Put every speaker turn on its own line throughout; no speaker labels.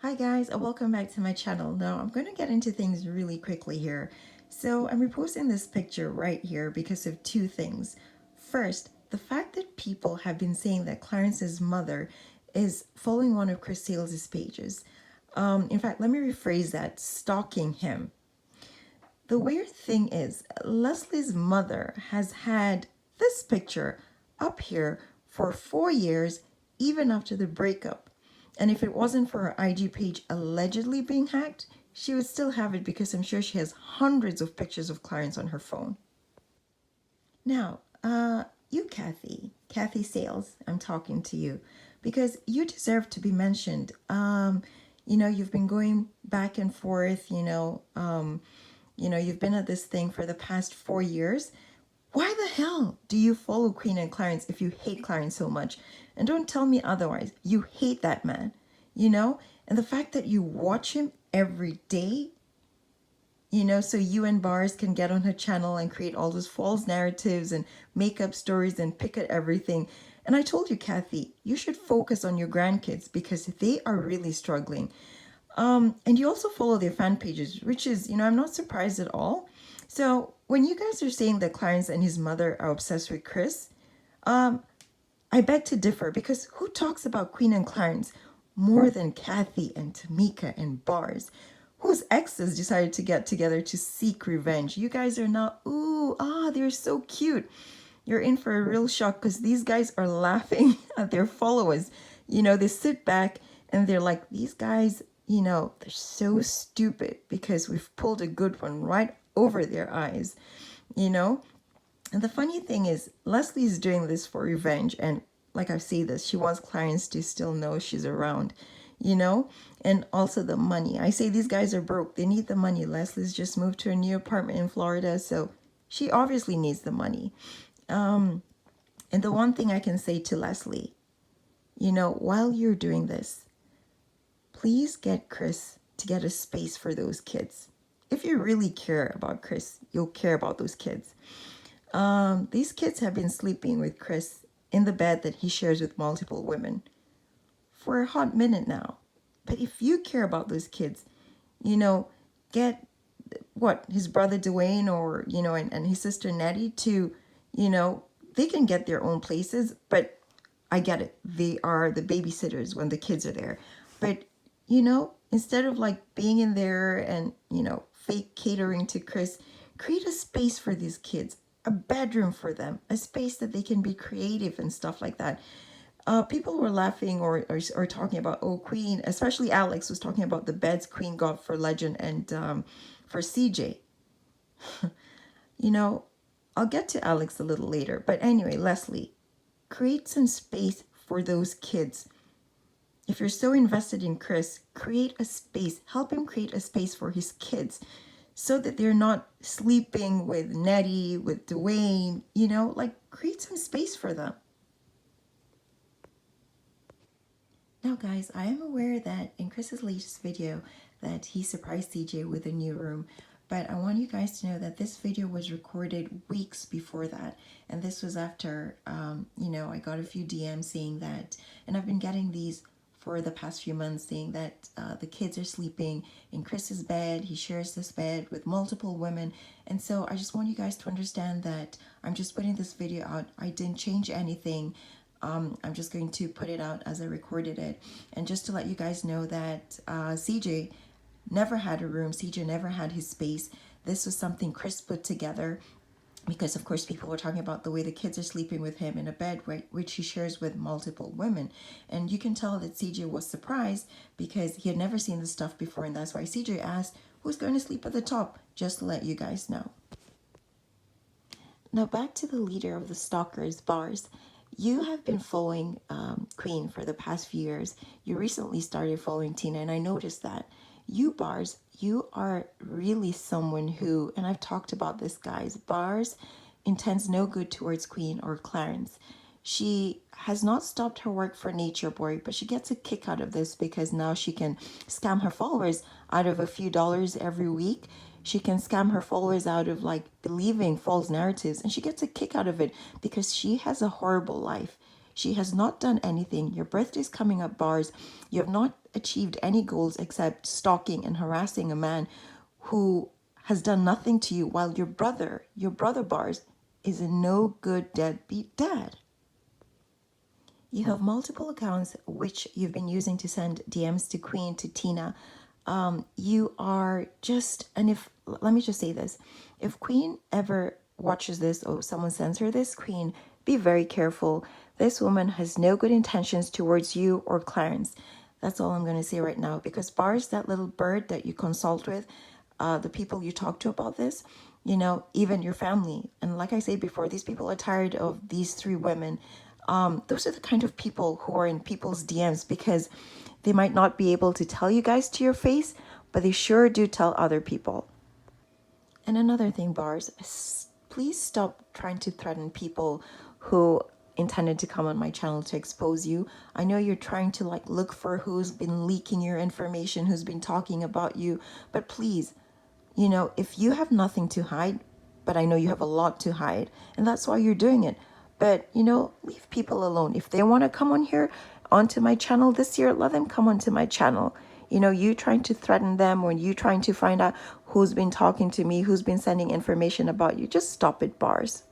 Hi guys, and welcome back to my channel. Now I'm going to get into things really quickly here. So I'm reposting this picture right here because of two things. First, the fact that people have been saying that Clarence's mother is following one of Chris Sales's pages. In fact, let me rephrase that, stalking him. The weird thing is, Leslie's mother has had this picture up here for 4 years, even after the breakup. And if it wasn't for her IG page allegedly being hacked, she would still have it because I'm sure she has hundreds of pictures of Clarence on her phone. Now, you Kathy Sales, I'm talking to you because you deserve to be mentioned. You've been going back and forth, you've been at this thing for the past 4 years. Why the hell do you follow Queen and Clarence if you hate Clarence so much? And don't tell me otherwise. You hate that man, And the fact that you watch him every day, so you and Barz can get on her channel and create all those false narratives and make up stories and pick at everything. And I told you, Kathy, you should focus on your grandkids because they are really struggling. And you also follow their fan pages, which is, I'm not surprised at all. So when you guys are saying that Clarence and his mother are obsessed with Chris, I beg to differ because who talks about Queen and Clarence more than Kathy and Tamika and Barz, whose exes decided to get together to seek revenge? You guys are now, they're so cute. You're in for a real shock because these guys are laughing at their followers. They sit back and they're like, these guys, they're so stupid because we've pulled a good one right over their eyes, And the funny thing is, Leslie is doing this for revenge. And like I've said this, she wants Clarence to still know she's around, And also the money. I say these guys are broke. They need the money. Leslie's just moved to a new apartment in Florida. So she obviously needs the money. And the one thing I can say to Leslie, while you're doing this, please get Chris to get a space for those kids. If you really care about Chris, you'll care about those kids. These kids have been sleeping with Chris in the bed that he shares with multiple women for a hot minute now. But if you care about those kids, get his brother Dwayne or, and his sister Nettie to, they can get their own places, but I get it. They are the babysitters when the kids are there. But, instead of like being in there and, fake catering to Chris, create a space for these kids, a bedroom for them, a space that they can be creative and stuff like that. People were laughing or talking about, Queen, especially Alex was talking about the beds Queen got for Legend and for CJ. I'll get to Alex a little later. But anyway, Leslie, create some space for those kids. If you're so invested in Chris, create a space. Help him create a space for his kids so that they're not sleeping with Nettie, with Dwayne, create some space for them. Now, guys, I am aware that in Chris's latest video that he surprised CJ with a new room, but I want you guys to know that this video was recorded weeks before that. And this was after, I got a few DMs saying that, and I've been getting these for the past few months saying that the kids are sleeping in Chris's bed. He shares this bed with multiple women. And so I just want you guys to understand that I'm just putting this video out. I didn't change anything. I'm just going to put it out as I recorded it. And just to let you guys know that CJ never had a room. CJ never had his space. This was something Chris put together because, of course, people were talking about the way the kids are sleeping with him in a bed, right, which he shares with multiple women. And you can tell that CJ was surprised because he had never seen this stuff before. And that's why CJ asked, who's going to sleep at the top? Just to let you guys know. Now, back to the leader of the stalkers, Barz. You have been following Queen for the past few years. You recently started following Tina, and I noticed that. You, Barz, you are really someone who, and I've talked about this, guys, Barz intends no good towards Queen or Clarence. She has not stopped her work for Nature Boy, but she gets a kick out of this because now she can scam her followers out of a few dollars every week. She can scam her followers out of like believing false narratives, and she gets a kick out of it because she has a horrible life. She has not done anything. Your birthday's coming up, Barz. You have not achieved any goals except stalking and harassing a man who has done nothing to you, while your brother Barz, is a no good deadbeat dad. You have multiple accounts which you've been using to send DMs to Queen, to Tina. You are just, and if, let me just say this, if Queen ever watches this or someone sends her this, Queen, be very careful. This woman has no good intentions towards you or Clarence. That's all I'm going to say right now, because Barz, that little bird that you consult with, the people you talk to about this, you know, even your family. And like I said before, these people are tired of these three women. Those are the kind of people who are in people's DMs, because they might not be able to tell you guys to your face, but they sure do tell other people. And another thing, Barz, please stop trying to threaten people who intended to come on my channel to expose you. I know you're trying to like look for who's been leaking your information, who's been talking about you, but please, you know, if you have nothing to hide, but I know you have a lot to hide, and that's why you're doing it. But, you know, leave people alone. If they want to come on here, onto my channel this year, let them come onto my channel. You know, you trying to threaten them, or you trying to find out who's been talking to me, who's been sending information about you, just stop it, Barz.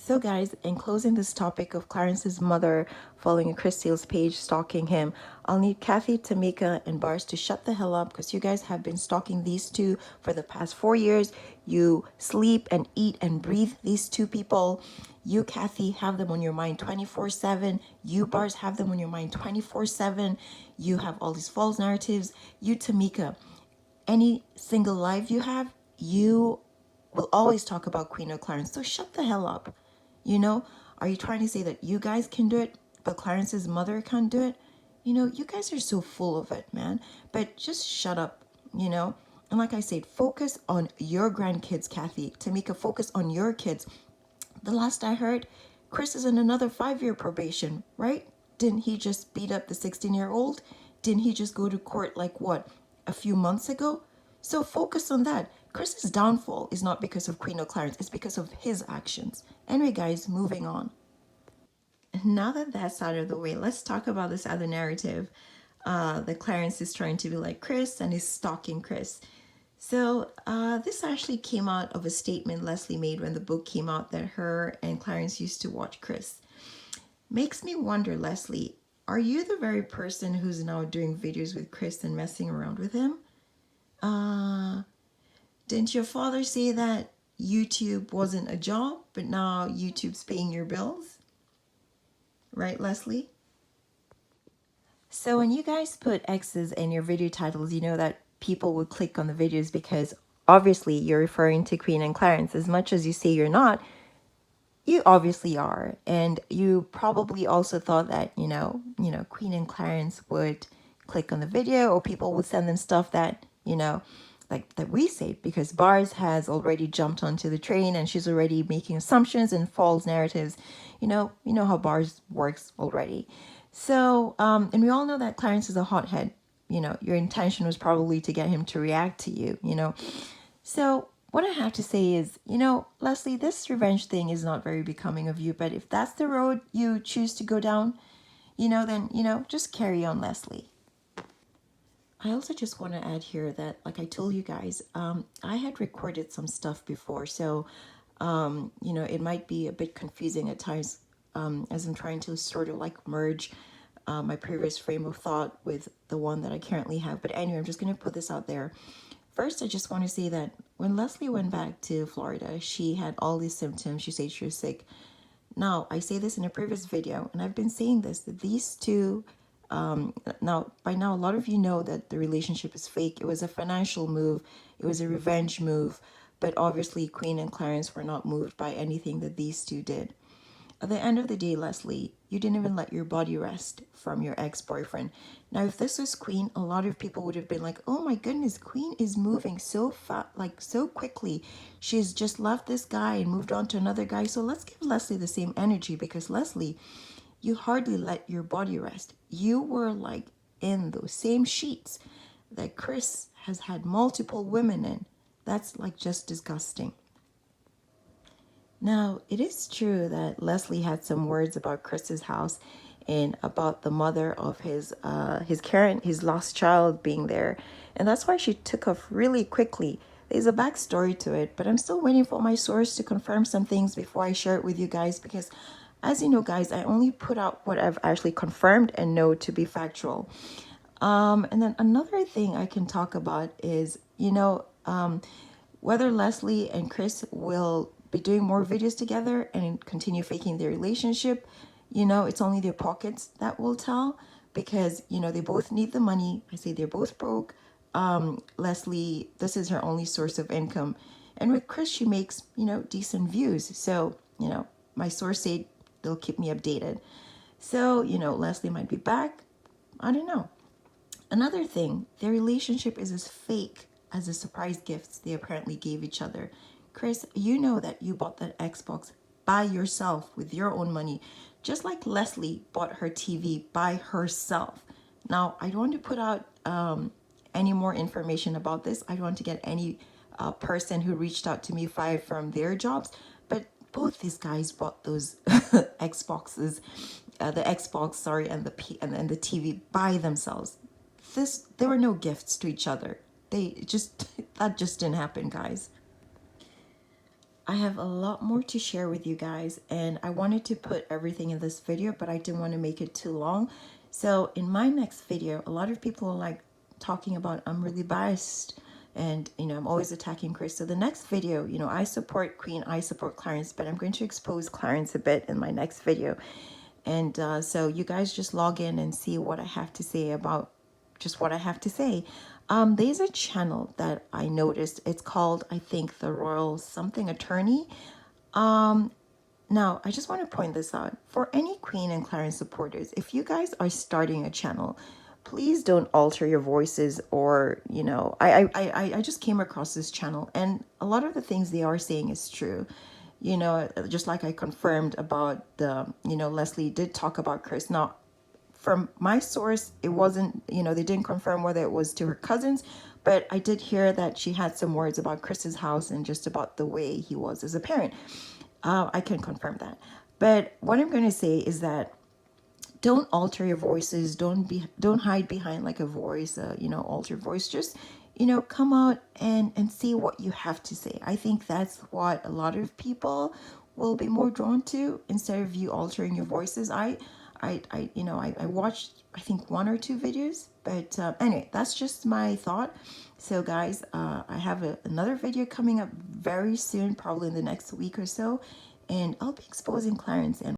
So guys, in closing this topic of Clarence's mother following a Chris Sale's page, stalking him, I'll need Kathy, Tamika, and Barz to shut the hell up, because you guys have been stalking these two for the past 4 years. You sleep and eat and breathe these two people. You, Kathy, have them on your mind 24/7. You, Barz, have them on your mind 24/7. You have all these false narratives. You, Tamika, any single live you have, you will always talk about Queen or Clarence. So shut the hell up. You know, are you trying to say that you guys can do it, but Clarence's mother can't do it? You know, you guys are so full of it, man. But just shut up, you know? And like I said, focus on your grandkids, Kathy. Tamika, focus on your kids. The last I heard, Chris is in another 5-year probation, right? Didn't he just beat up the 16-year-old? Didn't he just go to court like what, a few months ago? So focus on that. Chris's downfall is not because of Queen or Clarence, it's because of his actions. Anyway, guys, moving on. Now that that's out of the way, let's talk about this other narrative that Clarence is trying to be like Chris and is stalking Chris. So this actually came out of a statement Leslie made when the book came out, that her and Clarence used to watch Chris. Makes me wonder, Leslie, are you the very person who's now doing videos with Chris and messing around with him? Didn't your father say that YouTube wasn't a job, but now YouTube's paying your bills? Right, Leslie? So when you guys put X's in your video titles, you know that people would click on the videos because obviously you're referring to Queen and Clarence. As much as you say you're not, you obviously are. And you probably also thought that, you know, Queen and Clarence would click on the video, or people would send them stuff that, you know, like that we say, because Barz has already jumped onto the train and she's already making assumptions and false narratives. You know how Barz works already. So, and we all know that Clarence is a hothead. You know, your intention was probably to get him to react to you, you know. So what I have to say is, you know, Leslie, this revenge thing is not very becoming of you, but if that's the road you choose to go down, you know, then, you know, just carry on, Leslie. I also just want to add here that, like I told you guys, I had recorded some stuff before, so, you know, it might be a bit confusing at times as I'm trying to sort of like merge my previous frame of thought with the one that I currently have. But anyway, I'm just going to put this out there. First, I just want to say that when Leslie went back to Florida, she had all these symptoms. She said she was sick. Now, I say this in a previous video, and I've been saying this, that these two, now, by now, a lot of you know that the relationship is fake. It was a financial move. It was a revenge move. But obviously, Queen and Clarence were not moved by anything that these two did. At the end of the day, Leslie, you didn't even let your body rest from your ex-boyfriend. Now, if this was Queen, a lot of people would have been like, oh my goodness, Queen is moving so fast, like so quickly. She's just left this guy and moved on to another guy. So let's give Leslie the same energy, because Leslie, you hardly let your body rest. You were like in those same sheets that Chris has had multiple women in. That's like just disgusting. Now, it is true that Leslie had some words about Chris's house and about the mother of his Karen, his lost child being there. And that's why she took off really quickly. There's a backstory to it, but I'm still waiting for my source to confirm some things before I share it with you guys because as you know, guys, I only put out what I've actually confirmed and know to be factual. And then another thing I can talk about is, whether Leslie and Chris will be doing more videos together and continue faking their relationship. It's only their pockets that will tell because, they both need the money. I say they're both broke. Leslie, this is her only source of income. And with Chris, she makes, decent views. So, my source said they'll keep me updated. So, Leslie might be back. I don't know. Another thing, their relationship is as fake as the surprise gifts they apparently gave each other. Chris, you know that you bought that Xbox by yourself with your own money, just like Leslie bought her TV by herself. Now, I don't want to put out any more information about this. I don't want to get any person who reached out to me fired from their jobs, but both these guys bought those Xboxes, the Xbox, sorry, and the TV by themselves. There were no gifts to each other. That just didn't happen, guys. I have a lot more to share with you guys, and I wanted to put everything in this video, but I didn't want to make it too long. So in my next video, a lot of people are like talking about I'm really biased and I'm always attacking Chris. So the next video, I support Queen, I support Clarence, but I'm going to expose Clarence a bit in my next video. And so you guys just log in and see what I have to say about just what I have to say. There's a channel that I noticed. It's called, I think, the Royal Something Attorney. Now, I just want to point this out. For any Queen and Clarence supporters, if you guys are starting a channel, please don't alter your voices or, I just came across this channel and a lot of the things they are saying is true. Just like I confirmed about Leslie did talk about Chris. Now, from my source, it wasn't, they didn't confirm whether it was to her cousins, but I did hear that she had some words about Chris's house and just about the way he was as a parent. I can confirm that. But what I'm going to say is that don't alter your voices. Don't hide behind like a voice, altered voice. Just, come out and say what you have to say. I think that's what a lot of people will be more drawn to instead of you altering your voices. I watched, I think, 1 or 2 videos, but anyway, that's just my thought. So guys, I have another video coming up very soon, probably in the next week or so, and I'll be exposing Clarence and